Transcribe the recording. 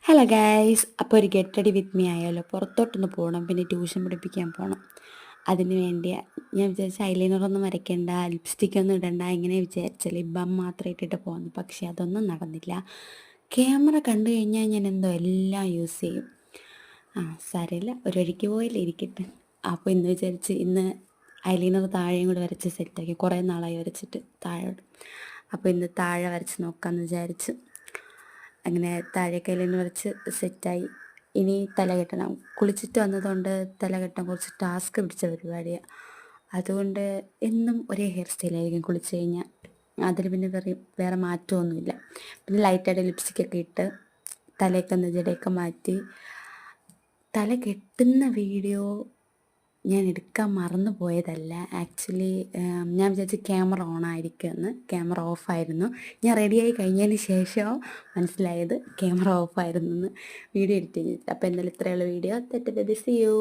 Hello guys, അപ്പോൾ ഒരു get ready with me ആയാലോ? പുറത്തോട്ടൊന്ന് പോകണം, പിന്നെ ട്യൂഷൻ പഠിപ്പിക്കാൻ പോകണം. അതിന് വേണ്ടി ഞാൻ വിചാരിച്ച ഐലൈനറൊന്നും വരയ്ക്കേണ്ട, ലിപ്സ്റ്റിക്കൊന്നും ഇടണ്ട, ഇങ്ങനെ വിചാരിച്ച ലിപ് ബാം മാത്രം ഇട്ടിട്ട് പോകുന്നു. പക്ഷേ അതൊന്നും നടന്നില്ല. ക്യാമറ കണ്ടു കഴിഞ്ഞാൽ ഞാൻ എന്തോ എല്ലാം യൂസ് ചെയ്യും. സാരമില്ല, ഒരൊഴുക്ക് പോയില്ല, ഇരിക്കട്ടെ. അപ്പോൾ ഇന്ന് വിചാരിച്ച് ഇന്ന് ഐലൈനർ താഴെയും കൂടെ വരച്ച് സെറ്റാക്കി. കുറേ നാളായി വരച്ചിട്ട് താഴോട്ട്. അപ്പോൾ ഇന്ന് താഴെ വരച്ച് നോക്കാമെന്ന് വിചാരിച്ച് അങ്ങനെ താഴേക്കൈലൈനർ വരച്ച് സെറ്റായി. ഇനി തല കെട്ടണം. കുളിച്ചിട്ട് വന്നതുകൊണ്ട് തല കെട്ടാൻ കുറച്ച് ടാസ്ക് പിടിച്ച പരിപാടിയാണ്. അതുകൊണ്ട് എന്നും ഒരേ ഹെയർ സ്റ്റൈലായിരിക്കും കുളിച്ച് കഴിഞ്ഞാൽ. അതിൽ പിന്നെ വേറെ മാറ്റമൊന്നുമില്ല. പിന്നെ ലൈറ്റായിട്ട് ലിപ്സ്റ്റിക്കൊക്കെ ഇട്ട് തലയൊക്കെ ജടയൊക്കെ മാറ്റി തല കെട്ടുന്ന വീഡിയോ ഞാൻ എടുക്കാൻ മറന്നു പോയതല്ല. ആക്ച്വലി ഞാൻ വിചാരിച്ചു ക്യാമറ ഓൺ ആയിരിക്കുമെന്ന്. ക്യാമറ ഓഫായിരുന്നു. ഞാൻ റെഡിയായി കഴിഞ്ഞതിന് ശേഷം മനസ്സിലായത് ക്യാമറ ഓഫായിരുന്നു എന്ന്. വീഡിയോ എഡിറ്റ് ചെയ്തിട്ട്. അപ്പോൾ എന്തായാലും ഇത്രയുള്ള വീഡിയോ. തെറ്റ് സി യു.